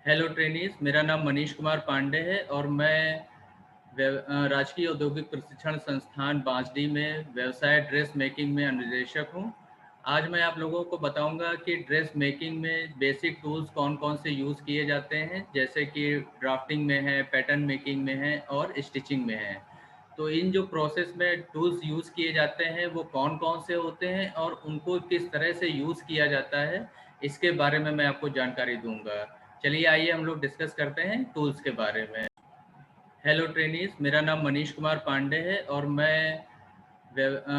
Hello trainees, मेरा नाम मनीष कुमार पांडे है और मैं राजकीय औद्योगिक प्रशिक्षण संस्थान बांसडी में व्यवसाय ड्रेस मेकिंग में अनुदेशक हूं। आज मैं आप लोगों को बताऊंगा कि ड्रेस मेकिंग में बेसिक टूल्स कौन कौन से यूज़ किए जाते हैं, जैसे कि ड्राफ्टिंग में है, पैटर्न मेकिंग में है और स्टिचिंग में है। तो इन जो प्रोसेस में टूल्स यूज़ किए जाते हैं वो कौन कौन से होते हैं और उनको किस तरह से यूज़ किया जाता है, इसके बारे में मैं आपको जानकारी दूंगा। चलिए आइए हम लोग डिस्कस करते हैं टूल्स के बारे में। हेलो ट्रेनीज, मेरा नाम मनीष कुमार पांडे है और मैं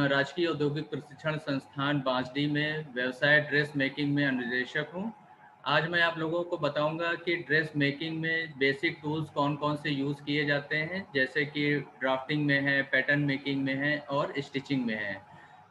राजकीय औद्योगिक प्रशिक्षण संस्थान बांसडी में व्यवसाय ड्रेस मेकिंग में अनुदेशक हूं। आज मैं आप लोगों को बताऊंगा कि ड्रेस मेकिंग में बेसिक टूल्स कौन कौन से यूज़ किए जाते हैं, जैसे कि ड्राफ्टिंग में है, पैटर्न मेकिंग में है और स्टिचिंग में है।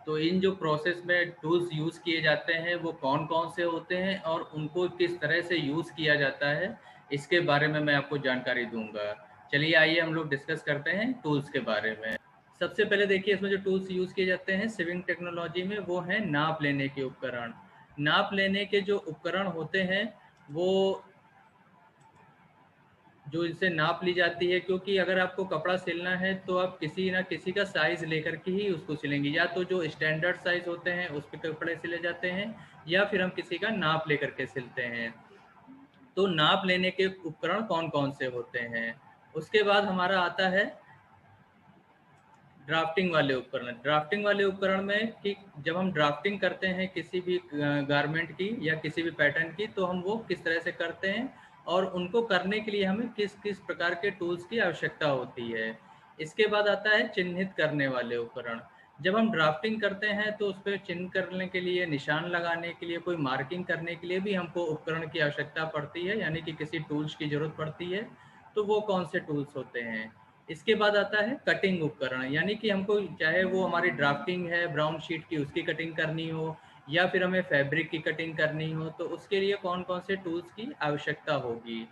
तो इन जो प्रोसेस में टूल्स यूज़ किए जाते हैं वो कौन कौन से होते हैं और उनको किस तरह से यूज़ किया जाता है, इसके बारे में मैं आपको जानकारी दूंगा। चलिए आइए हम लोग डिस्कस करते हैं टूल्स के बारे में। सबसे पहले देखिए, इसमें जो टूल्स यूज़ किए जाते हैं सिविंग टेक्नोलॉजी में वो हैं नाप लेने के उपकरण। नाप लेने के जो उपकरण होते हैं वो जो इनसे नाप ली जाती है, क्योंकि अगर आपको कपड़ा सिलना है तो आप किसी ना किसी का साइज़ लेकर के ही उसको सिलेंगे। या तो जो स्टैंडर्ड साइज़ होते हैं उस पे कपड़े सिले जाते हैं, या फिर हम किसी का नाप लेकर के सिलते हैं। तो नाप लेने के उपकरण कौन कौन से होते हैं। उसके बाद हमारा आता है ड्राफ्टिंग वाले उपकरण। ड्राफ्टिंग वाले उपकरण में कि जब हम ड्राफ्टिंग करते हैं किसी भी गारमेंट की या किसी भी पैटर्न की, तो हम वो किस तरह से करते हैं और उनको करने के लिए हमें किस किस प्रकार के टूल्स की आवश्यकता होती है। इसके बाद आता है चिन्हित करने वाले उपकरण। जब हम ड्राफ्टिंग करते हैं तो उस पर चिन्ह करने के लिए, निशान लगाने के लिए, कोई मार्किंग करने के लिए भी हमको उपकरण की आवश्यकता पड़ती है, यानी कि किसी टूल्स की ज़रूरत पड़ती है। तो वो कौन से टूल्स होते हैं। इसके बाद आता है कटिंग उपकरण, यानी कि हमको चाहे वो हमारी ड्राफ्टिंग है ब्राउन शीट की, उसकी कटिंग करनी हो, या फिर हमें फैब्रिक की कटिंग करनी हो, तो उसके लिए कौन कौन से टूल्स की आवश्यकता होगी।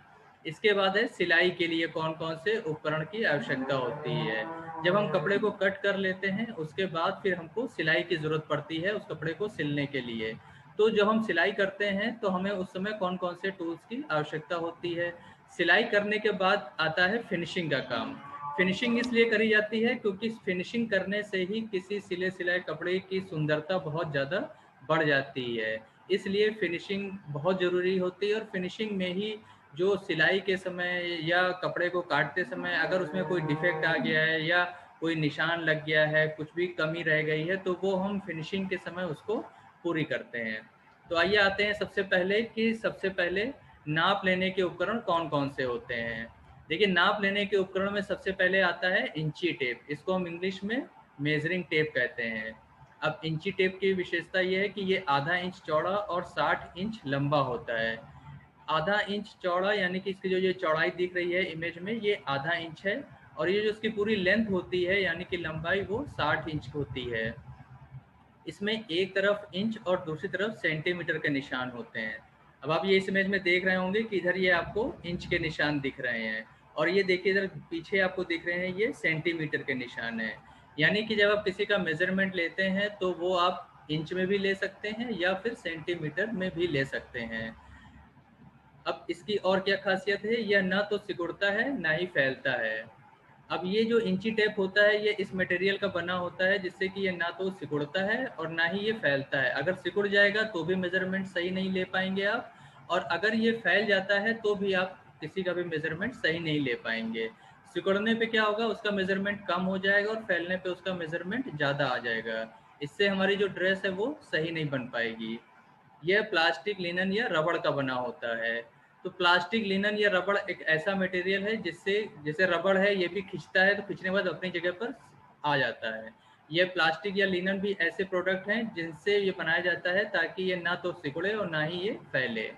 इसके बाद है सिलाई के लिए कौन कौन से उपकरण की आवश्यकता होती है। जब हम कपड़े को कट कर लेते हैं उसके बाद फिर हमको सिलाई की ज़रूरत पड़ती है उस कपड़े को सिलने के लिए। तो जब हम सिलाई करते हैं तो हमें उस समय कौन कौन से टूल्स की आवश्यकता होती है। सिलाई करने के बाद आता है फिनिशिंग का काम। फिनिशिंग इसलिए करी जाती है क्योंकि फिनिशिंग करने से ही किसी सिले सिलाए कपड़े की सुंदरता बहुत ज़्यादा बढ़ जाती है। इसलिए फिनिशिंग बहुत ज़रूरी होती है और फिनिशिंग में ही जो सिलाई के समय या कपड़े को काटते समय अगर उसमें कोई डिफेक्ट आ गया है या कोई निशान लग गया है, कुछ भी कमी रह गई है, तो वो हम फिनिशिंग के समय उसको पूरी करते हैं। तो आइए आते हैं सबसे पहले नाप लेने के उपकरण कौन कौन से होते हैं। देखिए, नाप लेने के उपकरण में सबसे पहले आता है इंची टेप। इसको हम इंग्लिश में मेजरिंग टेप कहते हैं। अब इंची टेप की विशेषता ये है कि ये आधा इंच चौड़ा और 60 इंच लंबा होता है। आधा इंच चौड़ा यानी कि इसकी जो ये चौड़ाई दिख रही है इमेज में, ये आधा इंच है। और ये जो इसकी पूरी लेंथ होती है यानी कि लंबाई, वो 60 इंच होती है। इसमें एक तरफ इंच और दूसरी तरफ सेंटीमीटर के निशान होते हैं। अब आप ये इस इमेज में देख रहे होंगे कि इधर ये आपको इंच के निशान दिख रहे हैं, और ये देखिए इधर पीछे आपको दिख रहे हैं ये सेंटीमीटर के निशान है। यानी कि जब आप किसी का मेजरमेंट लेते हैं तो वो आप इंच में भी ले सकते हैं या फिर सेंटीमीटर में भी ले सकते हैं। अब इसकी और क्या खासियत है, यह ना तो सिकुड़ता है ना ही फैलता है। अब ये जो इंची टेप होता है ये इस मटेरियल का बना होता है जिससे कि ये ना तो सिकुड़ता है और ना ही ये फैलता है। अगर सिकुड़ जाएगा तो भी मेजरमेंट सही नहीं ले पाएंगे आप, और अगर ये फैल जाता है तो भी आप किसी का भी मेजरमेंट सही नहीं ले पाएंगे। सिकुड़ने पे क्या होगा, उसका मेजरमेंट कम हो जाएगा और फैलने पे उसका मेजरमेंट ज़्यादा आ जाएगा। इससे हमारी जो ड्रेस है वो सही नहीं बन पाएगी। यह प्लास्टिक, लिनन या रबड़ का बना होता है। तो प्लास्टिक, लिनन या रबड़ एक ऐसा मटेरियल है जिससे, जैसे रबड़ है ये भी खींचता है तो खींचने के बाद अपनी जगह पर आ जाता है। यह प्लास्टिक या लिनन भी ऐसे प्रोडक्ट हैं जिनसे ये बनाया जाता है ताकि ये ना तो सिकुड़े और ना ही ये फैले।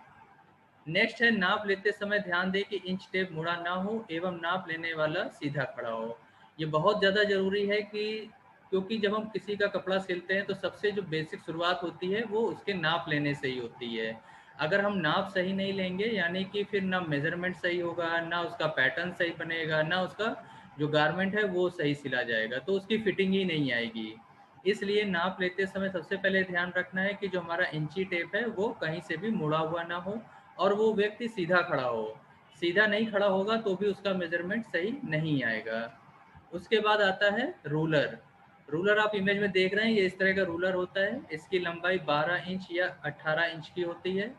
नेक्स्ट है नाप लेते समय ध्यान दें कि इंच टेप मुड़ा ना हो एवं नाप लेने वाला सीधा खड़ा हो। ये बहुत ज़्यादा ज़रूरी है कि, क्योंकि जब हम किसी का कपड़ा सिलते हैं तो सबसे जो बेसिक शुरुआत होती है वो उसके नाप लेने से ही होती है। अगर हम नाप सही नहीं लेंगे यानी कि फिर ना मेजरमेंट सही होगा, ना उसका पैटर्न सही बनेगा, ना उसका जो गारमेंट है वो सही सिला जाएगा, तो उसकी फिटिंग ही नहीं आएगी। इसलिए नाप लेते समय सबसे पहले ध्यान रखना है कि जो हमारा इंची टेप है वो कहीं से भी मुड़ा हुआ ना हो और वो व्यक्ति सीधा खड़ा हो। सीधा नहीं खड़ा होगा तो भी उसका मेजरमेंट सही नहीं आएगा। उसके बाद आता है रूलर। रूलर आप इमेज में देख रहे हैं, ये इस तरह का रूलर होता है। इसकी लंबाई 12 इंच या 18 इंच की होती है।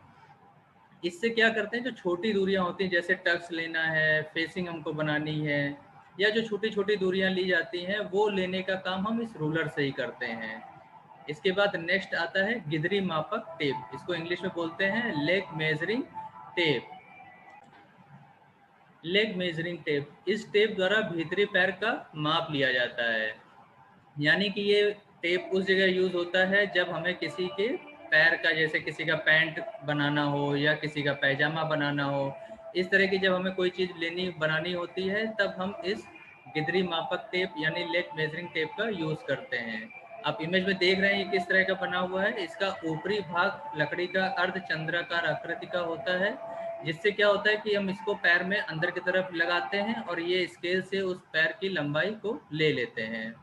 इससे क्या करते हैं, जो छोटी दूरियां होती हैं, जैसे टक्स लेना है, फेसिंग हमको बनानी है, या जो छोटी छोटी दूरियां ली जाती हैं वो लेने का काम हम इस रूलर से ही करते हैं। इसके बाद नेक्स्ट आता है गिदरी मापक टेप। इसको इंग्लिश में बोलते हैं leg measuring tape. Leg measuring tape, इस टेप द्वारा भीतरी पैर का माप लिया जाता है। यानी कि ये टेप उस जगह यूज होता है जब हमें किसी के पैर का, जैसे किसी का पैंट बनाना हो या किसी का पैजामा बनाना हो, इस तरह की जब हमें कोई चीज़ लेनी बनानी होती है तब हम इस गिदरी मापक टेप यानी लेग मेजरिंग टेप का यूज करते हैं। आप इमेज में देख रहे हैं ये किस तरह का बना हुआ है। इसका ऊपरी भाग लकड़ी का अर्धचंद्राकार आकृति का होता है, जिससे क्या होता है कि हम इसको पैर में अंदर की तरफ लगाते हैं और ये स्केल से उस पैर की लंबाई को ले लेते हैं।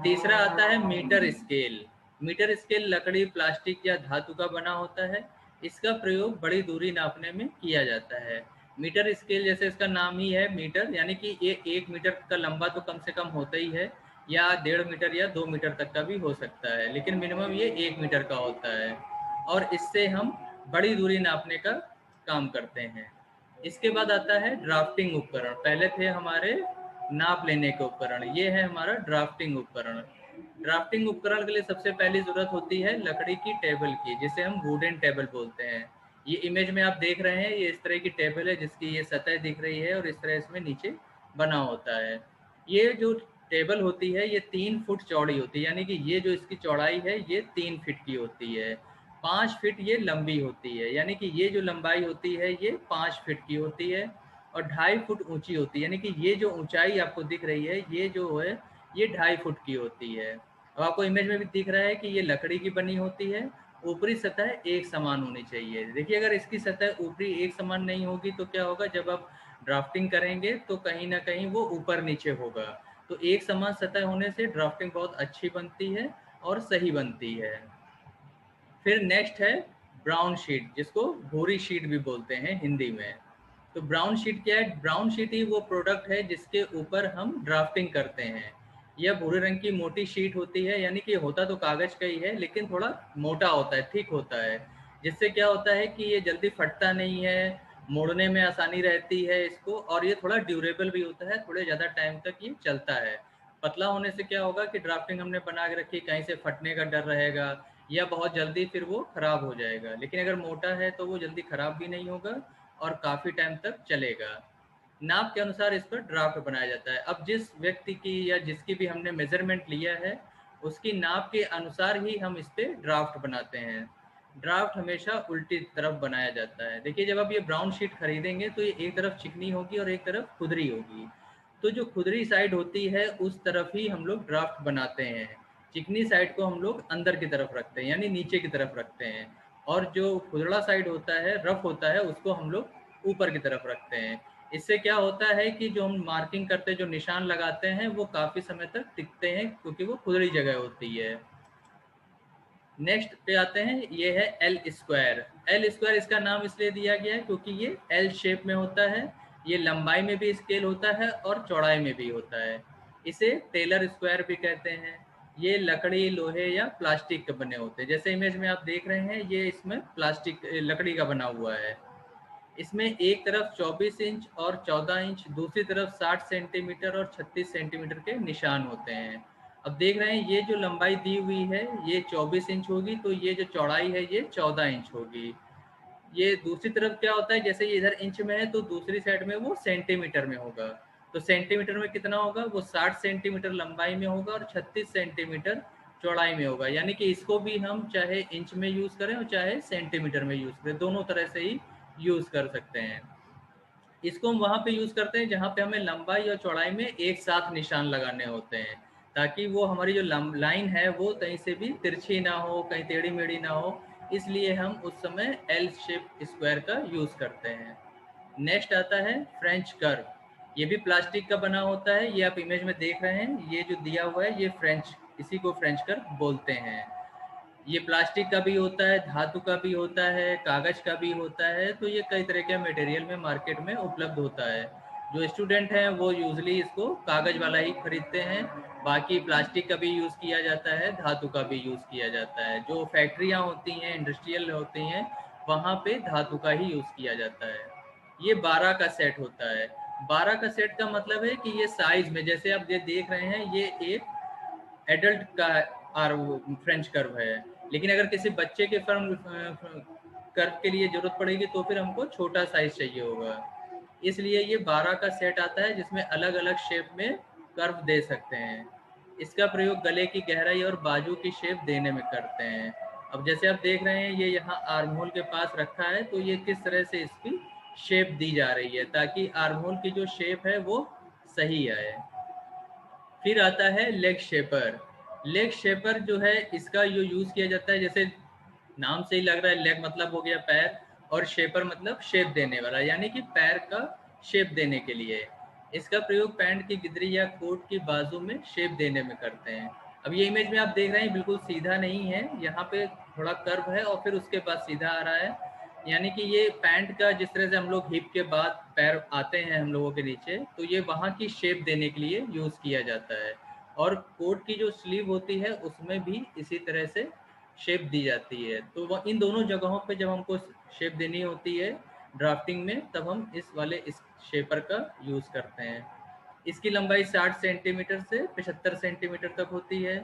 तीसरा आता है मीटर स्केल। मीटर स्केल लकड़ी, प्लास्टिक या धातु का बना होता है। इसका प्रयोग बड़ी दूरी नापने में किया जाता है। मीटर स्केल, जैसे इसका नाम ही है मीटर, यानी कि ये 1 मीटर का लंबा तो कम से कम होता ही है, या 1.5 मीटर या 2 मीटर तक का भी हो सकता है, लेकिन मिनिमम ये 1 मीटर का होता है। और इससे हम बड़ी दूरी नापने का काम करते हैं। इसके बाद आता है ड्राफ्टिंग उपकरण। पहले थे हमारे नाप लेने के उपकरण, ये है हमारा ड्राफ्टिंग उपकरण। ड्राफ्टिंग उपकरण के लिए सबसे पहली जरूरत होती है लकड़ी की टेबल की, जिसे हम वुडन टेबल बोलते हैं। ये इमेज में आप देख रहे हैं, ये इस तरह की टेबल है जिसकी ये सतह दिख रही है और इस तरह इसमें नीचे बना होता है। ये जो टेबल होती है ये 3 फुट चौड़ी होती है, यानी कि ये जो इसकी चौड़ाई है ये 3 फीट की होती है। 5 फीट ये लंबी होती है, यानी कि ये जो लंबाई होती है ये 5 फीट की होती है। और 2.5 फुट ऊंची होती है, यानी कि ये जो ऊंचाई आपको दिख रही है ये जो है ये 2.5 फुट की होती है। अब आपको इमेज में भी दिख रहा है कि ये लकड़ी की बनी होती है। ऊपरी सतह एक समान होनी चाहिए। देखिए, अगर इसकी सतह ऊपरी एक समान नहीं होगी तो क्या होगा, जब आप ड्राफ्टिंग करेंगे तो कहीं ना कहीं वो ऊपर नीचे होगा। तो एक समान सतह होने से ड्राफ्टिंग बहुत अच्छी बनती है और सही बनती है। फिर नेक्स्ट है ब्राउन शीट, जिसको भूरी शीट भी बोलते हैं हिंदी में। तो ब्राउन शीट क्या है? ब्राउन शीट ही वो प्रोडक्ट है जिसके ऊपर हम ड्राफ्टिंग करते हैं। यह भूरे रंग की मोटी शीट होती है, यानी कि होता तो कागज का ही है लेकिन थोड़ा मोटा होता है, थिक होता है। जिससे क्या होता है कि ये जल्दी फटता नहीं है, मोड़ने में आसानी रहती है इसको, और ये थोड़ा ड्यूरेबल भी होता है, थोड़े ज़्यादा टाइम तक ये चलता है। पतला होने से क्या होगा कि ड्राफ्टिंग हमने बना के रखी, कहीं से फटने का डर रहेगा या बहुत जल्दी फिर वो खराब हो जाएगा। लेकिन अगर मोटा है तो वो जल्दी खराब भी नहीं होगा और काफ़ी टाइम तक चलेगा। नाप के अनुसार इस पर ड्राफ्ट बनाया जाता है। अब जिस व्यक्ति की या जिसकी भी हमने मेजरमेंट लिया है उसकी नाप के अनुसार ही हम इस पर ड्राफ्ट बनाते हैं। ड्राफ्ट हमेशा उल्टी तरफ बनाया जाता है। देखिए, जब आप ये ब्राउन शीट खरीदेंगे तो ये एक तरफ चिकनी होगी और एक तरफ खुदरी होगी। तो जो खुदरी साइड होती है उस तरफ ही हम लोग ड्राफ्ट बनाते हैं। चिकनी साइड को हम लोग अंदर की तरफ रखते हैं, यानी नीचे की तरफ रखते हैं। और जो खुदरा साइड होता है, रफ होता है, उसको हम लोग ऊपर की तरफ रखते हैं। इससे क्या होता है कि जो हम मार्किंग करते हैं, जो निशान लगाते हैं, वो काफ़ी समय तक टिकते हैं क्योंकि वो खुदरी जगह होती है। नेक्स्ट पे आते हैं, ये है एल स्क्वायर। एल स्क्वायर इसका नाम इसलिए दिया गया है क्योंकि ये एल शेप में होता है। ये लंबाई में भी स्केल होता है और चौड़ाई में भी होता है। इसे टेलर स्क्वायर भी कहते हैं। ये लकड़ी, लोहे या प्लास्टिक के बने होते हैं। जैसे इमेज में आप देख रहे हैं ये इसमें प्लास्टिक, लकड़ी का बना हुआ है। इसमें एक तरफ 24 इंच और 14 इंच, दूसरी तरफ 60 सेंटीमीटर और 36 सेंटीमीटर के निशान होते हैं। अब देख रहे हैं ये जो लंबाई दी हुई है ये 24 इंच होगी, तो ये जो चौड़ाई है ये 14 इंच होगी। ये दूसरी तरफ क्या होता है, जैसे ये इधर इंच में है तो दूसरी साइड में वो सेंटीमीटर में होगा। तो सेंटीमीटर में कितना होगा, वो 60 सेंटीमीटर लंबाई में होगा और 36 सेंटीमीटर चौड़ाई में होगा। यानी कि इसको भी हम चाहे इंच में यूज़ करें और चाहे सेंटीमीटर में यूज़ करें, दोनों तरह से ही यूज़ कर सकते हैं। इसको हम वहाँ पे यूज़ करते हैं जहाँ पे हमें लंबाई और चौड़ाई में एक साथ निशान लगाने होते हैं, ताकि वो हमारी जो लाइन है वो कहीं से भी तिरछी ना हो, कहीं टेढ़ी मेढ़ी ना हो। इसलिए हम उस समय एल शेप स्क्वायर का यूज़ करते हैं। नेक्स्ट आता है फ्रेंच कर्व। ये भी प्लास्टिक का बना होता है। ये आप इमेज में देख रहे हैं, ये जो दिया हुआ है ये फ्रेंच, इसी को फ्रेंच कर्व बोलते हैं। ये प्लास्टिक का भी होता है, धातु का भी होता है, कागज का भी होता है, तो ये कई तरह के मटेरियल में मार्केट में उपलब्ध होता है। जो स्टूडेंट हैं वो यूजली इसको कागज वाला ही खरीदते हैं, बाकी प्लास्टिक का भी यूज़ किया जाता है, धातु का भी यूज़ किया जाता है। जो फैक्ट्रियाँ होती हैं, इंडस्ट्रियल होती हैं, वहाँ पे धातु का ही यूज़ किया जाता है। ये 12 का सेट होता है। 12 का सेट का मतलब है कि ये साइज में, जैसे आप ये देख रहे हैं, ये एक एडल्ट का आर फ्रेंच कर्व है, लेकिन अगर किसी बच्चे के फर्म कर्व के लिए जरूरत पड़ेगी तो फिर हमको छोटा साइज चाहिए होगा। इसलिए ये 12 का सेट आता है जिसमें अलग अलग शेप में कर्व दे सकते हैं। इसका प्रयोग गले की गहराई और बाजू की शेप देने में करते हैं। अब जैसे आप देख रहे हैं, ये यहाँ आर्म होल के पास रखा है, तो ये किस तरह से इसकी शेप दी जा रही है ताकि आर्म होल की जो शेप है वो सही आए। फिर आता है लेग शेपर। लेग शेपर जो है, इसका जो यूज़ किया जाता है, जैसे नाम से ही लग रहा है, लेग मतलब हो गया पैर, और शेपर मतलब शेप देने वाला, यानी कि पैर का शेप देने के लिए। इसका प्रयोग पैंट की गिदरी या कोट की बाजू में शेप देने में करते हैं। अब ये इमेज में आप देख रहे हैं बिल्कुल सीधा नहीं है, यहाँ पे थोड़ा कर्व है और फिर उसके बाद सीधा आ रहा है, यानी कि ये पैंट का जिस तरह से हम लोग हिप के बाद पैर आते हैं हम लोगों के नीचे, तो ये वहाँ की शेप देने के लिए यूज़ किया जाता है। और कोट की जो स्लीव होती है उसमें भी इसी तरह से शेप दी जाती है। तो वह इन दोनों जगहों पे जब हमको शेप देनी होती है ड्राफ्टिंग में, तब हम इस शेपर का यूज़ करते हैं। इसकी लंबाई 60 सेंटीमीटर से 75 सेंटीमीटर तक होती है।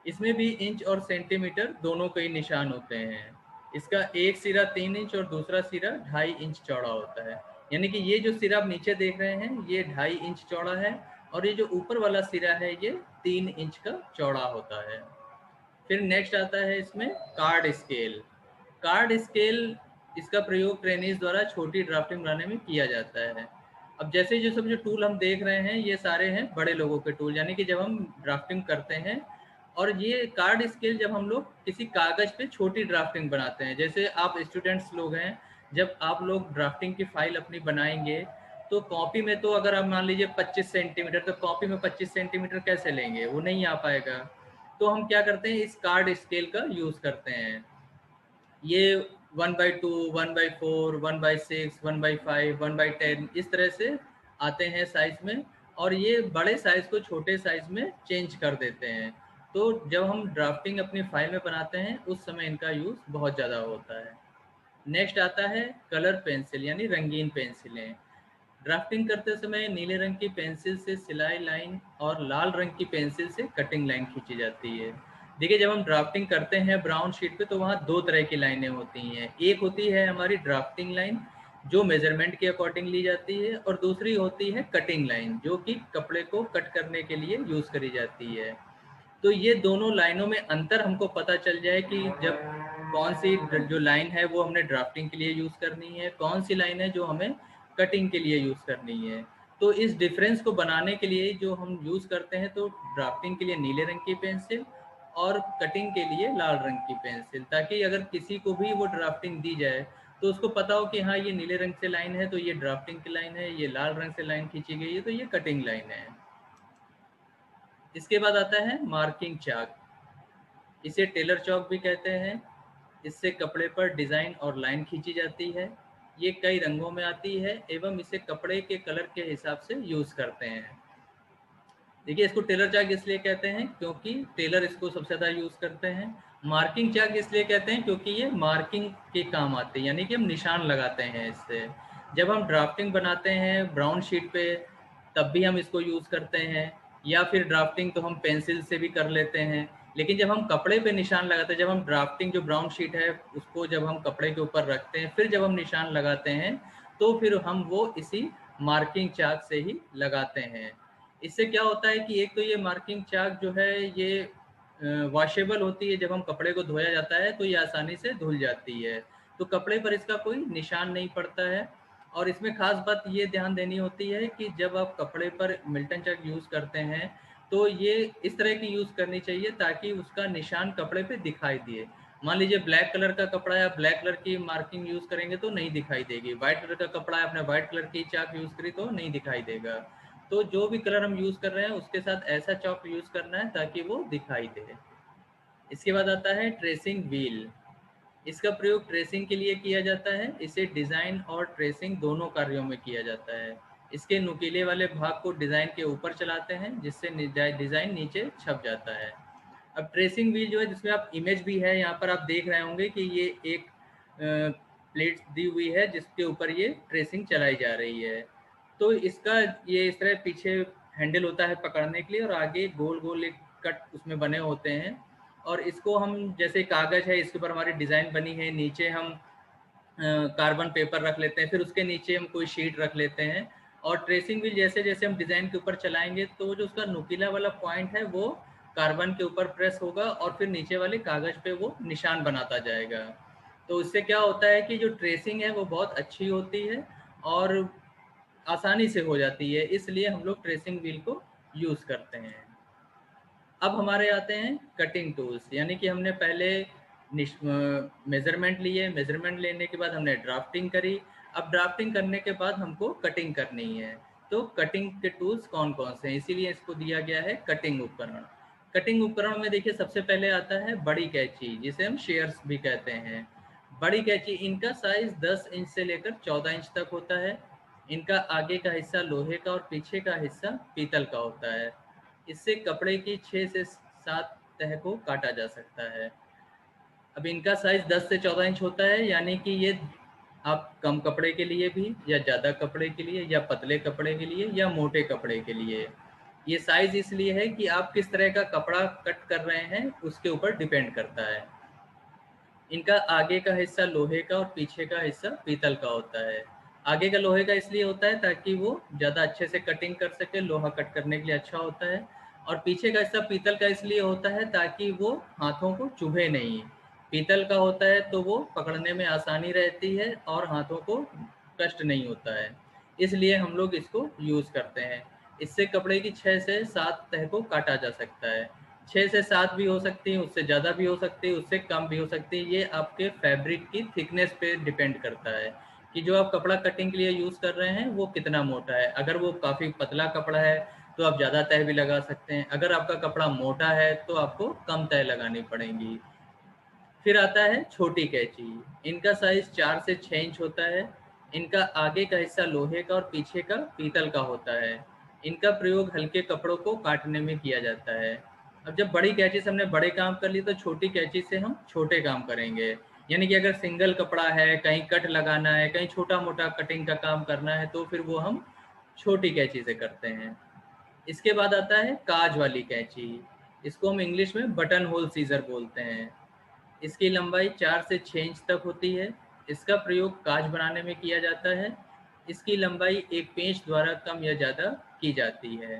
इसमें भी इंच और सेंटीमीटर दोनों के ही निशान होते हैं। इसका एक सिरा 3 इंच और दूसरा सिरा 2.5 इंच चौड़ा होता है, यानी कि ये जो सिरा आप नीचे देख रहे हैं ये 2.5 इंच चौड़ा है, और ये जो ऊपर वाला सिरा है ये 3 इंच का चौड़ा होता है। फिर नेक्स्ट आता है इसमें कार्ड स्केल। कार्ड स्केल, इसका प्रयोग ट्रेनीज द्वारा छोटी ड्राफ्टिंग बनाने में किया जाता है। अब जैसे जो सब जो टूल हम देख रहे हैं ये सारे हैं बड़े लोगों के टूल, यानी कि जब हम ड्राफ्टिंग करते हैं। और ये कार्ड स्केल जब हम लोग किसी कागज पे छोटी ड्राफ्टिंग बनाते हैं, जैसे आप स्टूडेंट्स लोग हैं, जब आप लोग ड्राफ्टिंग की फाइल अपनी बनाएंगे तो कॉपी में, तो अगर आप मान लीजिए 25 सेंटीमीटर, तो कॉपी में 25 सेंटीमीटर कैसे लेंगे, वो नहीं आ पाएगा। तो हम क्या करते हैं, इस कार्ड स्केल का यूज़ करते हैं। ये 1/2, 1/4, 1/6, 1/5, 1/10 इस तरह से आते हैं साइज में, और ये बड़े साइज को छोटे साइज में चेंज कर देते हैं। तो जब हम ड्राफ्टिंग अपनी फाइल में बनाते हैं उस समय इनका यूज़ बहुत ज़्यादा होता है। नेक्स्ट आता है कलर पेंसिल यानी रंगीन पेंसिलें। ड्राफ्टिंग करते समय नीले रंग की पेंसिल से सिलाई लाइन और लाल रंग की पेंसिल से कटिंग लाइन खींची जाती है। देखिए, जब हम ड्राफ्टिंग करते हैं ब्राउन शीट पे तो वहाँ दो तरह की लाइनें होती हैं। एक होती है हमारी ड्राफ्टिंग लाइन जो मेजरमेंट के अकॉर्डिंग ली जाती है, और दूसरी होती है कटिंग लाइन जो कि कपड़े को कट करने के लिए यूज़ करी जाती है। तो ये दोनों लाइनों में अंतर हमको पता चल जाए कि जब कौन सी जो लाइन है वो हमने ड्राफ्टिंग के लिए यूज़ करनी है, कौन सी लाइन है जो हमें कटिंग के लिए यूज़ करनी है। तो इस डिफरेंस को बनाने के लिए जो हम यूज़ करते हैं, तो ड्राफ्टिंग के लिए नीले रंग की पेंसिल और कटिंग के लिए लाल रंग की पेंसिल, ताकि अगर किसी को भी वो ड्राफ्टिंग दी जाए तो उसको पता हो कि हाँ, ये नीले रंग से लाइन है तो ये ड्राफ्टिंग की लाइन है, ये लाल रंग से लाइन खींची गई है तो ये कटिंग लाइन है। इसके बाद आता है मार्किंग चार्ट। इसे टेलर चौक भी कहते हैं। इससे कपड़े पर डिज़ाइन और लाइन खींची जाती है। ये कई रंगों में आती है एवं इसे कपड़े के कलर के हिसाब से यूज़ करते हैं। देखिए, इसको टेलर चाक इसलिए कहते हैं क्योंकि टेलर इसको सबसे ज़्यादा यूज़ करते हैं। मार्किंग चाक इसलिए कहते हैं क्योंकि ये मार्किंग के काम आते हैं, यानी कि हम निशान लगाते हैं इससे। जब हम ड्राफ्टिंग बनाते हैं ब्राउन शीट पे तब भी हम इसको यूज़ करते हैं, या फिर ड्राफ्टिंग तो हम पेंसिल से भी कर लेते हैं। लेकिन जब हम कपड़े पे निशान लगाते हैं, जब हम ड्राफ्टिंग जो ब्राउन शीट है उसको जब हम कपड़े के ऊपर रखते हैं, फिर जब हम निशान लगाते हैं, तो फिर हम वो इसी मार्किंग चाक से ही लगाते हैं। इससे क्या होता है कि एक तो ये मार्किंग चाक जो है ये वॉशेबल होती है, जब हम कपड़े को धोया जाता है तो ये आसानी से धुल जाती है, तो कपड़े पर इसका कोई निशान नहीं पड़ता है। और इसमें खास बात ये ध्यान देनी होती है कि जब आप कपड़े पर मिल्टन चाक यूज़ करते हैं तो ये इस तरह की यूज़ करनी चाहिए ताकि उसका निशान कपड़े पे दिखाई दिए। मान लीजिए ब्लैक कलर का कपड़ा है, आप ब्लैक कलर की मार्किंग यूज़ करेंगे तो नहीं दिखाई देगी। वाइट कलर का कपड़ा है, आपने वाइट कलर की चाक यूज़ करी तो नहीं दिखाई देगा। तो जो भी कलर हम यूज़ कर रहे हैं उसके साथ ऐसा चॉक यूज़ करना है ताकि वो दिखाई दे। इसके बाद आता है ट्रेसिंग व्हील। इसका प्रयोग ट्रेसिंग के लिए किया जाता है। इसे डिज़ाइन और ट्रेसिंग दोनों कार्यों में किया जाता है। इसके नुकीले वाले भाग को डिज़ाइन के ऊपर चलाते हैं, जिससे डिज़ाइन नीचे छप जाता है। अब ट्रेसिंग व्हील जो है, जिसमें आप इमेज भी है यहाँ पर आप देख रहे होंगे कि ये एक प्लेट दी हुई है जिसके ऊपर ये ट्रेसिंग चलाई जा रही है। तो इसका ये इस तरह पीछे हैंडल होता है पकड़ने के लिए, और आगे गोल गोल एक कट उसमें बने होते हैं। और इसको हम, जैसे कागज़ है इसके ऊपर हमारी डिज़ाइन बनी है, नीचे हम कार्बन पेपर रख लेते हैं, फिर उसके नीचे हम कोई शीट रख लेते हैं। और ट्रेसिंग व्हील जैसे जैसे हम डिज़ाइन के ऊपर चलाएंगे तो जो उसका नुकीला वाला पॉइंट है वो कार्बन के ऊपर प्रेस होगा और फिर नीचे वाले कागज़ पे वो निशान बनाता जाएगा। तो इससे क्या होता है कि जो ट्रेसिंग है वो बहुत अच्छी होती है और आसानी से हो जाती है, इसलिए हम लोग ट्रेसिंग व्हील को यूज़ करते हैं। अब हमारे आते हैं कटिंग टूल्स, यानी कि हमने पहले मेज़रमेंट लिए, मेज़रमेंट लेने के बाद हमने ड्राफ्टिंग करी। अब ड्राफ्टिंग करने के बाद हमको कटिंग करनी है। तो कटिंग के टूल्स कौन-कौन से हैं, इसीलिए इसको दिया गया है कटिंग उपकरण। कटिंग उपकरण में देखिए सबसे पहले आता है बड़ी कैंची, जिसे हम शेयर्स भी कहते हैं। बड़ी कैंची, इनका साइज़ 10 इंच से लेकर 14 इंच तक होता है। इनका आगे का हिस्सा लोहे का और पीछे का हिस्सा पीतल का होता है। इससे कपड़े की 6 से 7 तह को काटा जा सकता है। अब इनका साइज़ 10 से 14 इंच होता है, यानी कि ये आप कम कपड़े के लिए भी, या ज़्यादा कपड़े के लिए, या पतले कपड़े के लिए, या मोटे कपड़े के लिए। ये साइज़ इसलिए है कि आप किस तरह का कपड़ा कट कर रहे हैं, उसके ऊपर डिपेंड करता है। इनका आगे का हिस्सा लोहे का और पीछे का हिस्सा पीतल का होता है। आगे का लोहे का इसलिए होता है ताकि वो ज़्यादा अच्छे से कटिंग कर सके, लोहा कट करने के लिए अच्छा होता है। और पीछे का हिस्सा पीतल का इसलिए होता है ताकि वो हाथों को चुभे नहीं। पीतल का होता है तो वो पकड़ने में आसानी रहती है और हाथों को कष्ट नहीं होता है, इसलिए हम लोग इसको यूज़ करते हैं। इससे कपड़े की 6 से 7 तह को काटा जा सकता है। 6 से 7 भी हो सकती है, उससे ज़्यादा भी हो सकती है, उससे कम भी हो सकती है। ये आपके फैब्रिक की थिकनेस पे डिपेंड करता है कि जो आप कपड़ा कटिंग के लिए यूज़ कर रहे हैं वो कितना मोटा है। अगर वो काफ़ी पतला कपड़ा है तो आप ज़्यादा तह भी लगा सकते हैं। अगर आपका कपड़ा मोटा है तो आपको कम तह लगानी पड़ेंगी। फिर आता है छोटी कैंची। इनका साइज़ 4 से 6 इंच होता है। इनका आगे का हिस्सा लोहे का और पीछे का पीतल का होता है। इनका प्रयोग हल्के कपड़ों को काटने में किया जाता है। अब जब बड़ी कैंची से हमने बड़े काम कर लिए तो छोटी कैंची से हम छोटे काम करेंगे। यानी कि अगर सिंगल कपड़ा है, कहीं कट लगाना है, कहीं छोटा-मोटा कटिंग का काम करना है तो फिर वो हम छोटी कैंची से करते हैं। इसके बाद आता है काज वाली कैंची। इसको हम इंग्लिश में बटन होल सीज़र बोलते हैं। इसकी लंबाई 4 से 6 इंच तक होती है। इसका प्रयोग कांच बनाने में किया जाता है। इसकी लंबाई एक पेंच द्वारा कम या ज़्यादा की जाती है।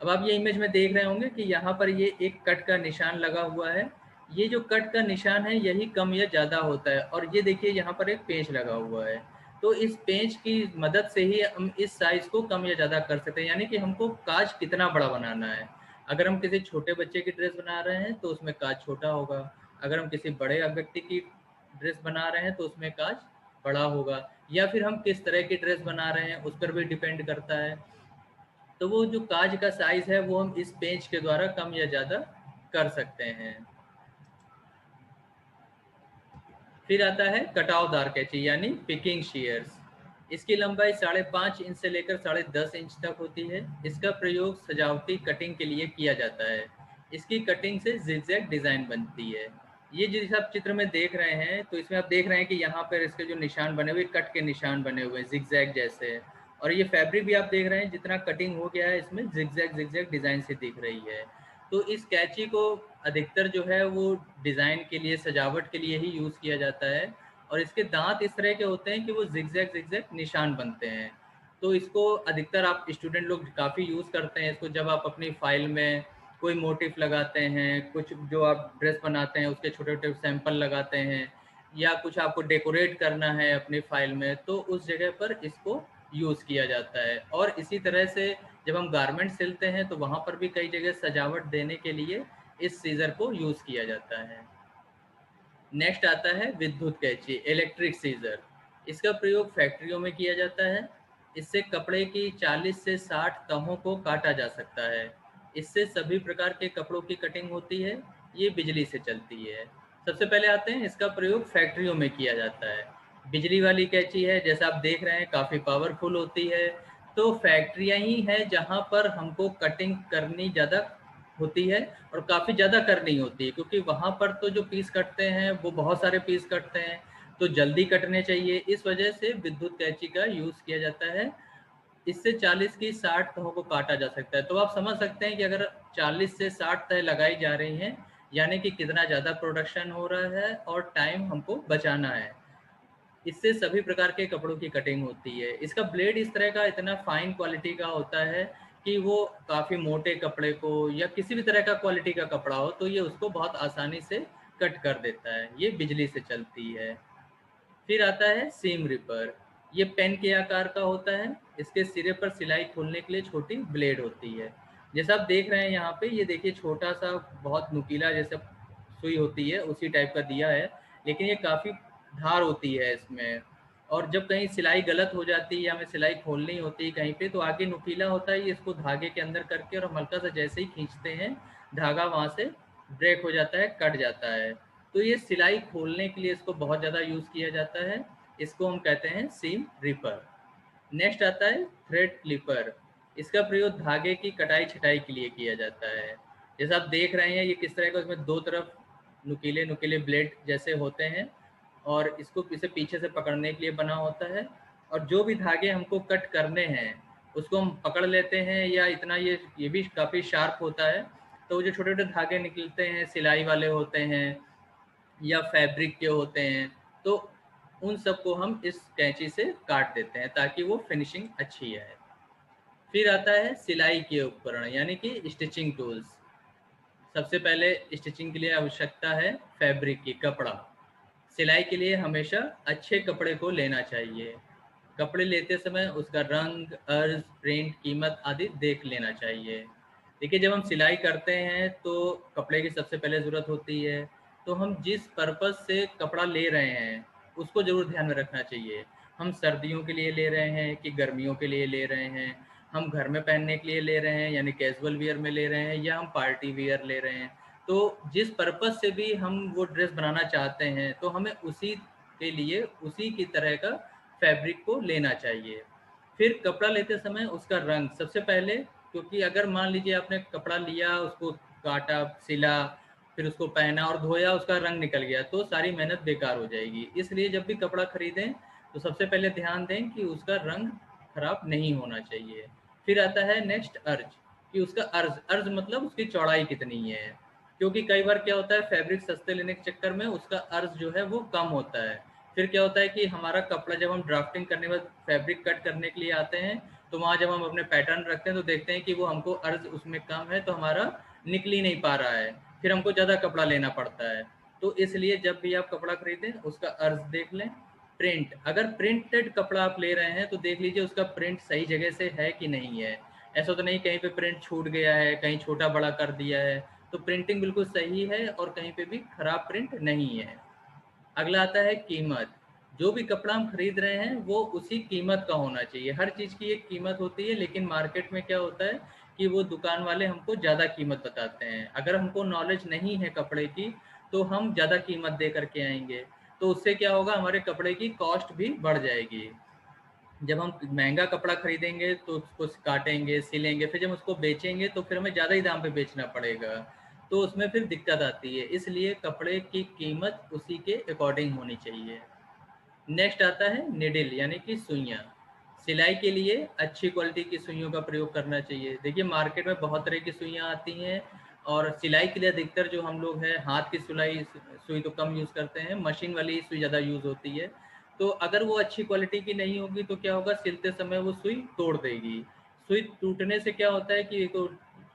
अब आप ये इमेज में देख रहे होंगे कि यहाँ पर ये एक कट का निशान लगा हुआ है। ये जो कट का निशान है यही कम या ज़्यादा होता है, और ये देखिए यहाँ पर एक पेंच लगा हुआ है। तो इस पेंच की मदद से ही हम इस साइज़ को कम या ज़्यादा कर सकते हैं, यानी कि हमको कांच कितना बड़ा बनाना है। अगर हम किसी छोटे बच्चे की ड्रेस बना रहे हैं तो उसमें कांच छोटा होगा। अगर हम किसी बड़े व्यक्ति की ड्रेस बना रहे हैं तो उसमें कांच बड़ा होगा, या फिर हम किस तरह की ड्रेस बना रहे हैं उस पर भी डिपेंड करता है। तो वो जो काज का साइज है वो हम इस पेंच के द्वारा कम या ज़्यादा कर सकते हैं। फिर आता है कटावदार कैंची यानी पिकिंग shears। इसकी लंबाई 5.5 इंच से लेकर 10.5 इंच तक होती है। इसका प्रयोग सजावटी कटिंग के लिए किया जाता है। इसकी कटिंग से zigzag डिज़ाइन बनती है। ये जिस आप चित्र में देख रहे हैं तो इसमें आप देख रहे हैं कि यहाँ पर इसके जो निशान बने हुए, कट के निशान बने हुए हैं zigzag जैसे। और ये फैब्रिक भी आप देख रहे हैं जितना कटिंग हो गया है इसमें zigzag डिज़ाइन से दिख रही है। तो इस कैंची को अधिकतर जो है वो डिज़ाइन के लिए, सजावट के लिए ही यूज़ किया जाता है। और इसके दांत इस तरह के होते हैं कि वो ज़िगज़ैग निशान बनते हैं। तो इसको अधिकतर आप स्टूडेंट लोग काफ़ी यूज़ करते हैं इसको, जब आप अपनी फ़ाइल में कोई मोटिफ लगाते हैं, कुछ जो आप ड्रेस बनाते हैं उसके छोटे-छोटे सैंपल लगाते हैं, या कुछ आपको डेकोरेट करना है अपनी फ़ाइल में, तो उस जगह पर इसको यूज़ किया जाता है। और इसी तरह से जब हम गारमेंट सिलते हैं तो वहाँ पर भी कई जगह सजावट देने के लिए इस सीज़र को यूज़ किया जाता है। नेक्स्ट आता है विद्युत कैंची, इलेक्ट्रिक सीज़र। इसका प्रयोग फैक्ट्रियों में किया जाता है। इससे कपड़े की 40 से 60 तहों को काटा जा सकता है। इससे सभी प्रकार के कपड़ों की कटिंग होती है। ये बिजली से चलती है। सबसे पहले आते हैं, इसका प्रयोग फैक्ट्रियों में किया जाता है। बिजली वाली कैंची है, जैसा आप देख रहे हैं काफ़ी पावरफुल होती है। तो फैक्ट्रियाँ ही हैं जहाँ पर हमको कटिंग करनी ज़्यादा होती है और काफ़ी ज़्यादा करनी होती है, क्योंकि वहाँ पर तो जो पीस कटते हैं वो बहुत सारे पीस कटते हैं, तो जल्दी कटने चाहिए। इस वजह से विद्युत कैंची का यूज़ किया जाता है। इससे 40 की 60 तहों को काटा जा सकता है। तो आप समझ सकते हैं कि अगर 40 से 60 तह लगाई जा रही हैं, यानी कि कितना ज़्यादा प्रोडक्शन हो रहा है और टाइम हमको बचाना है। इससे सभी प्रकार के कपड़ों की कटिंग होती है। इसका ब्लेड इस तरह का इतना फाइन क्वालिटी का होता है कि वो काफ़ी मोटे कपड़े को या किसी भी तरह का क्वालिटी का कपड़ा हो तो ये उसको बहुत आसानी से कट कर देता है। ये बिजली से चलती है। फिर आता है सीम रिपर। ये पेन के आकार का होता है। इसके सिरे पर सिलाई खोलने के लिए छोटी ब्लेड होती है। जैसा आप देख रहे हैं यहाँ पे, ये देखिए छोटा सा बहुत नुकीला जैसे सुई होती है उसी टाइप का दिया है, लेकिन ये काफ़ी धार होती है इसमें। और जब कहीं सिलाई गलत हो जाती है या हमें सिलाई खोलनी होती है कहीं पे, तो आगे नुकीला होता है, ये इसको धागे के अंदर करके और हम हल्का सा जैसे ही खींचते हैं धागा वहाँ से ब्रेक हो जाता है, कट जाता है। तो ये सिलाई खोलने के लिए इसको बहुत ज़्यादा यूज़ किया जाता है। इसको हम कहते हैं सीम रिपर। नेक्स्ट आता है थ्रेड क्लिपर। इसका प्रयोग धागे की कटाई छटाई के लिए किया जाता है। जैसा आप देख रहे हैं ये किस तरह का, इसमें दो तरफ नुकीले नुकीले ब्लेड जैसे होते हैं और इसको इसे पीछे से पकड़ने के लिए बना होता है। और जो भी धागे हमको कट करने हैं उसको हम पकड़ लेते हैं, या इतना ये भी काफ़ी शार्प होता है। तो जो छोटे छोटे धागे निकलते हैं सिलाई वाले होते हैं या फैब्रिक के होते हैं, तो उन सबको हम इस कैंची से काट देते हैं ताकि वो फिनिशिंग अच्छी आए। फिर आता है सिलाई के उपकरण यानी कि स्टिचिंग टूल्स। सबसे पहले स्टिचिंग के लिए आवश्यकता है फैब्रिक की, कपड़ा। सिलाई के लिए हमेशा अच्छे कपड़े को लेना चाहिए। कपड़े लेते समय उसका रंग, अर्ज, प्रिंट, कीमत आदि देख लेना चाहिए। देखिए जब हम सिलाई करते हैं तो कपड़े की सबसे पहले ज़रूरत होती है। तो हम जिस पर्पज़ से कपड़ा ले रहे हैं उसको ज़रूर ध्यान में रखना चाहिए। हम सर्दियों के लिए ले रहे हैं कि गर्मियों के लिए ले रहे हैं, हम घर में पहनने के लिए ले रहे हैं यानी कैजुअल वियर में ले रहे हैं, या हम पार्टी वियर ले रहे हैं। तो जिस पर्पज़ से भी हम वो ड्रेस बनाना चाहते हैं तो हमें उसी के लिए उसी की तरह का फैब्रिक को लेना चाहिए। फिर कपड़ा लेते समय उसका रंग सबसे पहले, क्योंकि अगर मान लीजिए आपने कपड़ा लिया, उसको काटा, सिला, फिर उसको पहना और धोया, उसका रंग निकल गया तो सारी मेहनत बेकार हो जाएगी। इसलिए जब भी कपड़ा खरीदें तो सबसे पहले ध्यान दें कि उसका रंग खराब नहीं होना चाहिए। फिर आता है नेक्स्ट अर्ज, कि उसका अर्ज, अर्ज मतलब उसकी चौड़ाई कितनी है। क्योंकि कई बार क्या होता है फैब्रिक सस्ते लेने के चक्कर में उसका अर्ज जो है वो कम होता है। फिर क्या होता है कि हमारा कपड़ा जब हम ड्राफ्टिंग करने के बाद फैब्रिक कट करने के लिए आते हैं तो वहाँ जब हम अपने पैटर्न रखते हैं तो देखते हैं कि वो हमको अर्ज उसमें कम है तो हमारा निकल ही नहीं पा रहा है, फिर हमको ज़्यादा कपड़ा लेना पड़ता है। तो इसलिए जब भी आप कपड़ा खरीदें उसका अर्ज देख लें। प्रिंट, अगर प्रिंटेड कपड़ा आप ले रहे हैं तो देख लीजिए उसका प्रिंट सही जगह से है कि नहीं है। ऐसा तो नहीं कहीं पे प्रिंट छूट गया है, कहीं छोटा बड़ा कर दिया है। तो प्रिंटिंग बिल्कुल सही है और कहीं पे भी खराब प्रिंट नहीं है। अगला आता है कीमत। जो भी कपड़ा हम खरीद रहे हैं वो उसी कीमत का होना चाहिए। हर चीज़ की एक कीमत होती है, लेकिन मार्केट में क्या होता है कि वो दुकान वाले हमको ज़्यादा कीमत बताते हैं। अगर हमको नॉलेज नहीं है कपड़े की तो हम ज़्यादा कीमत दे करके आएंगे, तो उससे क्या होगा हमारे कपड़े की कॉस्ट भी बढ़ जाएगी। जब हम महंगा कपड़ा खरीदेंगे तो उसको काटेंगे, सिलेंगे, फिर जब उसको बेचेंगे तो फिर हमें ज़्यादा ही दाम पे बेचना पड़ेगा, तो उसमें फिर दिक्कत आती है। इसलिए कपड़े की कीमत उसी के अकॉर्डिंग होनी चाहिए। नेक्स्ट आता है निडिल यानी कि सुइयाँ। सिलाई के लिए अच्छी क्वालिटी की सुइयों का प्रयोग करना चाहिए। देखिए मार्केट में बहुत तरह की सुइयाँ आती हैं और सिलाई के लिए अधिकतर जो हम लोग हैं हाथ की सिलाई सुई तो कम यूज़ करते हैं, मशीन वाली सुई ज़्यादा यूज़ होती है। तो अगर वो अच्छी क्वालिटी की नहीं होगी तो क्या होगा, सिलते समय वो सुई तोड़ देगी। सुई टूटने से क्या होता है कि एक तो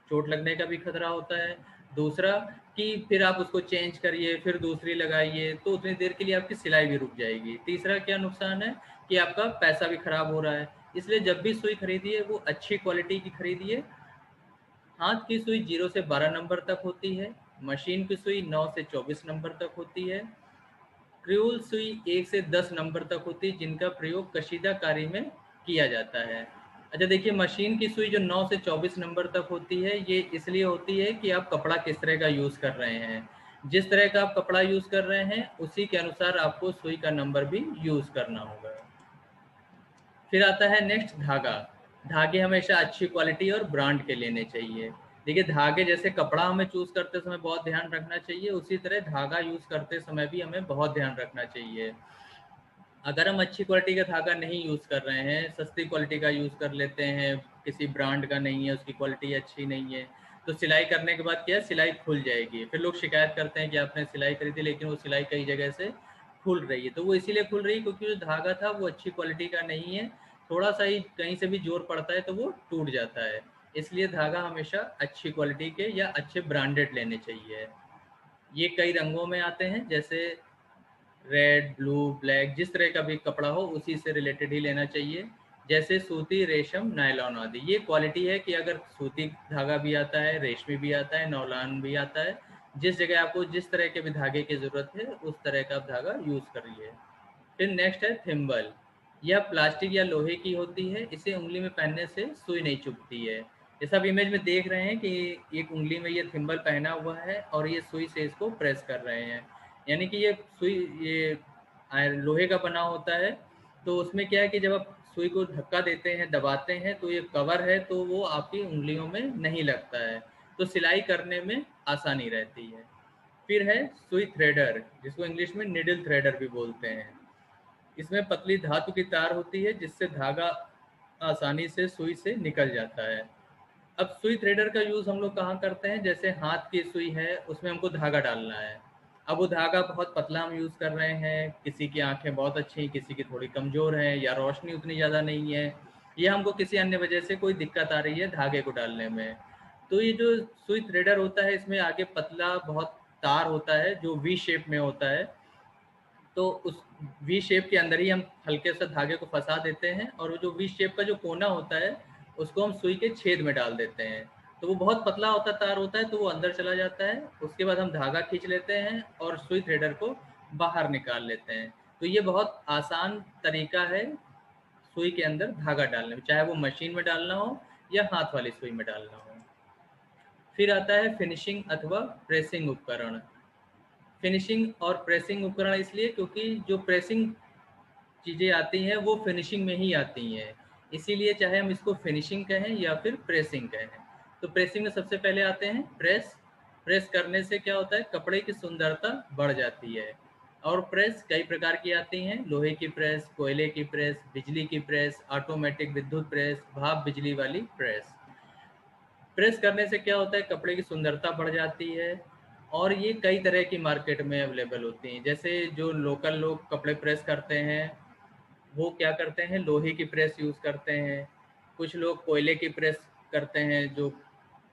चोट लगने का भी खतरा होता है, दूसरा कि फिर आप उसको चेंज करिए फिर दूसरी लगाइए तो उतनी देर के लिए आपकी सिलाई भी रुक जाएगी। तीसरा क्या नुकसान है कि आपका पैसा भी खराब हो रहा है। इसलिए जब भी सुई खरीदिए वो अच्छी क्वालिटी की खरीदिए। हाथ की सुई 0 से 12 नंबर तक होती है, मशीन की सुई 9 से 24 नंबर तक होती है, क्रूल सुई 1 से 10 नंबर तक होती है जिनका प्रयोग कशीदा कारी में किया जाता है। अच्छा देखिए, मशीन की सुई जो 9 से 24 नंबर तक होती है, ये इसलिए होती है कि आप कपड़ा किस तरह का यूज़ कर रहे हैं। जिस तरह का आप कपड़ा यूज़ कर रहे हैं, उसी के अनुसार आपको सुई का नंबर भी यूज़ करना होगा। फिर आता है नेक्स्ट धागा। धागे हमेशा अच्छी क्वालिटी और ब्रांड के लेने चाहिए। देखिए, धागे जैसे कपड़ा हमें चूज़ करते समय बहुत ध्यान रखना चाहिए, उसी तरह धागा यूज़ करते समय भी हमें बहुत ध्यान रखना चाहिए। अगर हम अच्छी क्वालिटी का धागा नहीं यूज़ कर रहे हैं, सस्ती क्वालिटी का यूज़ कर लेते हैं, किसी ब्रांड का नहीं है, उसकी क्वालिटी अच्छी नहीं है, तो सिलाई करने के बाद क्या है, सिलाई खुल जाएगी। फिर लोग शिकायत करते हैं कि आपने सिलाई करी थी लेकिन वो सिलाई कई जगह से खुल रही है। तो वो इसीलिए खुल रही है क्योंकि जो धागा था वो अच्छी क्वालिटी का नहीं है, थोड़ा सा ही कहीं से भी जोर पड़ता है तो वो टूट जाता है। इसलिए धागा हमेशा अच्छी क्वालिटी के या अच्छे ब्रांडेड लेने चाहिए। ये कई रंगों में आते हैं, जैसे रेड, ब्लू, ब्लैक, जिस तरह का भी कपड़ा हो उसी से रिलेटेड ही लेना चाहिए। जैसे सूती, रेशम, नायलॉन आदि। ये क्वालिटी है कि अगर सूती धागा भी आता है, रेशमी भी आता है, नायलॉन भी आता है, जिस जगह आपको जिस तरह के भी धागे की ज़रूरत है उस तरह का आप धागा यूज़ करिए। फिर नेक्स्ट है थिम्बल। यह प्लास्टिक या लोहे की होती है, इसे उंगली में पहनने से सुई नहीं चुभती है। जैसा आप इमेज में देख रहे हैं कि एक उंगली में ये थिम्बल पहना हुआ है और ये सुई से इसको प्रेस कर रहे हैं। यानी कि ये सुई, ये लोहे का बना होता है, तो उसमें क्या है कि जब आप सुई को धक्का देते हैं, दबाते हैं, तो ये कवर है तो वो आपकी उंगलियों में नहीं लगता है, तो सिलाई करने में आसानी रहती है। फिर है सुई थ्रेडर, जिसको इंग्लिश में निडल थ्रेडर भी बोलते हैं। इसमें पतली धातु की तार होती है जिससे धागा आसानी से सुई से निकल जाता है। अब सुई थ्रेडर का यूज़ हम लोग कहाँ करते हैं, जैसे हाथ की सुई है उसमें हमको धागा डालना है। अब वो धागा बहुत पतला हम यूज़ कर रहे हैं, किसी की आंखें बहुत अच्छी, किसी की थोड़ी कमज़ोर है या रोशनी उतनी ज़्यादा नहीं है, या हमको किसी अन्य वजह से कोई दिक्कत आ रही है धागे को डालने में। तो ये जो सुई थ्रेडर होता है, इसमें आगे पतला बहुत तार होता है जो वी शेप में होता है। तो उस वी शेप के अंदर ही हम हल्के से धागे को फंसा देते हैं और वो जो वी शेप का जो कोना होता है उसको हम सुई के छेद में डाल देते हैं। तो वो बहुत पतला होता तार होता है तो वो अंदर चला जाता है। उसके बाद हम धागा खींच लेते हैं और सुई थ्रेडर को बाहर निकाल लेते हैं। तो ये बहुत आसान तरीका है सुई के अंदर धागा डालने में, चाहे वो मशीन में डालना हो या हाथ वाली सुई में डालना हो। फिर आता है फिनिशिंग अथवा प्रेसिंग उपकरण। फिनिशिंग और प्रेसिंग उपकरण इसलिए क्योंकि जो प्रेसिंग चीज़ें आती हैं वो फिनिशिंग में ही आती हैं, इसीलिए चाहे हम इसको फिनिशिंग कहें या फिर प्रेसिंग कहें। तो प्रेसिंग में सबसे पहले आते हैं प्रेस। प्रेस करने से क्या होता है, कपड़े की सुंदरता बढ़ जाती है। और प्रेस कई प्रकार की आती हैं, लोहे की प्रेस, कोयले की प्रेस, बिजली की प्रेस, ऑटोमेटिक विद्युत प्रेस, भाप बिजली वाली प्रेस। प्रेस करने से क्या होता है, कपड़े की सुंदरता बढ़ जाती है। और ये कई तरह की मार्केट में अवेलेबल होती हैं। जैसे जो लोकल लोग कपड़े प्रेस करते हैं वो क्या करते हैं, लोहे की प्रेस यूज़ करते हैं। कुछ लोग कोयले की प्रेस करते हैं जो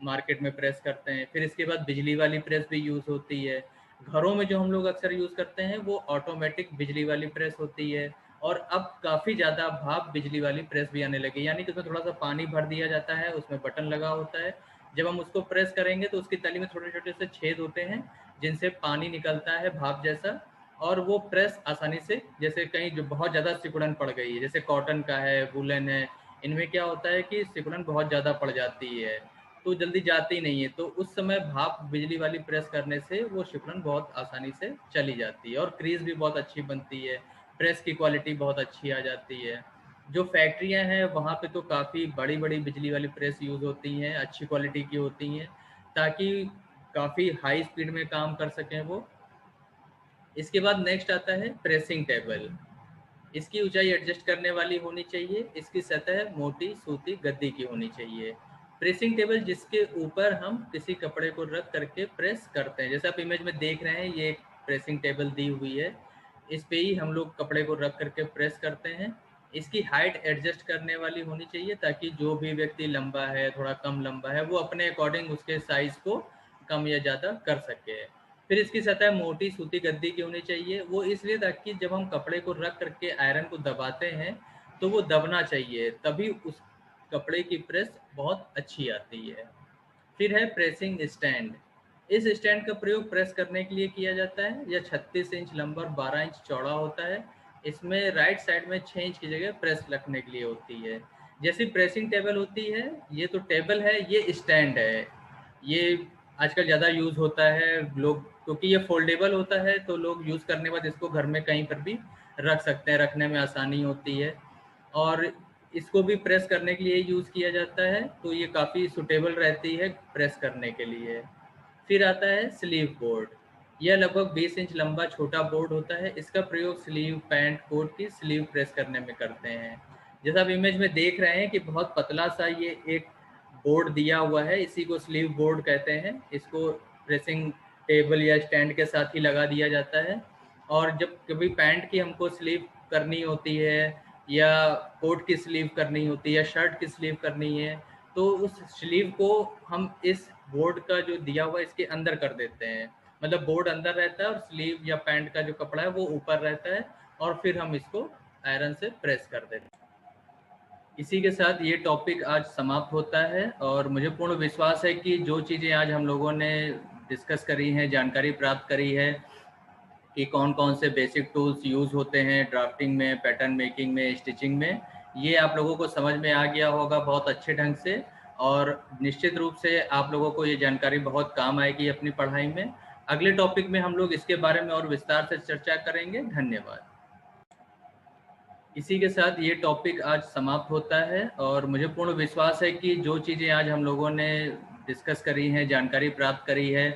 मार्केट में प्रेस करते हैं। फिर इसके बाद बिजली वाली प्रेस भी यूज़ होती है। घरों में जो हम लोग अक्सर यूज़ करते हैं वो ऑटोमेटिक बिजली वाली प्रेस होती है। और अब काफ़ी ज़्यादा भाप बिजली वाली प्रेस भी आने लगी, यानी कि उसमें थोड़ा सा पानी भर दिया जाता है, उसमें बटन लगा होता है। जब हम उसको प्रेस करेंगे तो उसकी तली में छोटे छोटे से छेद होते हैं जिनसे पानी निकलता है भाप जैसा। और वो प्रेस आसानी से, जैसे कहीं जो बहुत ज़्यादा सिकुड़न पड़ गई है, जैसे कॉटन का है, वूलन है, इनमें क्या होता है कि सिकुड़न बहुत ज़्यादा पड़ जाती है तो जल्दी जाती नहीं है। तो उस समय भाप बिजली वाली प्रेस करने से वो सिकुड़न बहुत आसानी से चली जाती है और क्रीज भी बहुत अच्छी बनती है, प्रेस की क्वालिटी बहुत अच्छी आ जाती है। जो फैक्ट्रियां हैं वहाँ पे तो काफ़ी बड़ी बड़ी बिजली वाली प्रेस यूज़ होती हैं, अच्छी क्वालिटी की होती हैं, ताकि काफ़ी हाई स्पीड में काम कर सकें वो। इसके बाद नेक्स्ट आता है प्रेसिंग टेबल। इसकी ऊंचाई एडजस्ट करने वाली होनी चाहिए, इसकी सतह मोटी सूती गद्दी की होनी चाहिए। प्रेसिंग टेबल जिसके ऊपर हम किसी कपड़े को रख करके प्रेस करते हैं, जैसे आप इमेज में देख रहे हैं ये एक प्रेसिंग टेबल दी हुई है, इस पे ही हम लोग कपड़े को रख करके प्रेस करते हैं। इसकी हाइट एडजस्ट करने वाली होनी चाहिए ताकि जो भी व्यक्ति लंबा है, थोड़ा कम लंबा है, वो अपने अकॉर्डिंग उसके साइज़ को कम या ज़्यादा कर सके। फिर इसकी सतह मोटी सूती गद्दी की होनी चाहिए, वो इसलिए ताकि जब हम कपड़े को रख करके आयरन को दबाते हैं तो वो दबना चाहिए, तभी उस कपड़े की प्रेस बहुत अच्छी आती है। फिर है प्रेसिंग स्टैंड। इस स्टैंड का प्रयोग प्रेस करने के लिए किया जाता है। यह 36 इंच लंबा और 12 इंच चौड़ा होता है। इसमें राइट साइड में 6 इंच की जगह प्रेस रखने के लिए होती है। जैसे प्रेसिंग टेबल होती है, ये तो टेबल है, ये स्टैंड है। ये आजकल ज़्यादा यूज़ होता है लोग, क्योंकि ये फोल्डेबल होता है तो लोग यूज़ करने के बाद इसको घर में कहीं पर भी रख सकते हैं, रखने में आसानी होती है। और इसको भी प्रेस करने के लिए यूज़ किया जाता है, तो ये काफ़ी सूटेबल रहती है प्रेस करने के लिए। फिर आता है स्लीव बोर्ड। यह लगभग 20 इंच लंबा छोटा बोर्ड होता है। इसका प्रयोग स्लीव, पैंट, कोट की स्लीव प्रेस करने में करते हैं। जैसा आप इमेज में देख रहे हैं कि बहुत पतला सा ये एक बोर्ड दिया हुआ है, इसी को स्लीव बोर्ड कहते हैं। इसको प्रेसिंग टेबल या स्टैंड के साथ ही लगा दिया जाता है। और जब कभी पैंट की हमको स्लीव करनी होती है, या कोट की स्लीव करनी होती है, या शर्ट की स्लीव करनी है, तो उस स्लीव को हम इस बोर्ड का जो दिया हुआ है इसके अंदर कर देते हैं। मतलब बोर्ड अंदर रहता है और स्लीव या पैंट का जो कपड़ा है वो ऊपर रहता है, और फिर हम इसको आयरन से प्रेस कर देते हैं। इसी के साथ ये टॉपिक आज समाप्त होता है, और मुझे पूर्ण विश्वास है कि जो चीज़ें आज हम लोगों ने डिस्कस करी हैं, जानकारी प्राप्त करी है कि कौन कौन से बेसिक टूल्स यूज़ होते हैं ड्राफ्टिंग में, पैटर्न मेकिंग में, स्टिचिंग में, ये आप लोगों को समझ में आ गया होगा बहुत अच्छे ढंग से। और निश्चित रूप से आप लोगों को ये जानकारी बहुत काम आएगी अपनी पढ़ाई में। अगले टॉपिक में हम लोग इसके बारे में और विस्तार से चर्चा करेंगे। धन्यवाद। इसी के साथ ये टॉपिक आज समाप्त होता है, और मुझे पूर्ण विश्वास है कि जो चीज़ें आज हम लोगों ने डिस्कस करी हैं, जानकारी प्राप्त करी है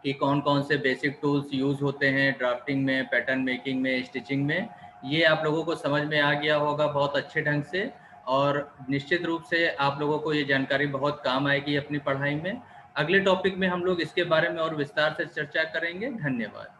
कि कौन कौन से बेसिक टूल्स यूज़ होते हैं ड्राफ्टिंग में, पैटर्न मेकिंग में, स्टिचिंग में, ये आप लोगों को समझ में आ गया होगा बहुत अच्छे ढंग से। और निश्चित रूप से आप लोगों को ये जानकारी बहुत काम आएगी अपनी पढ़ाई में। अगले टॉपिक में हम लोग इसके बारे में और विस्तार से चर्चा करेंगे। धन्यवाद।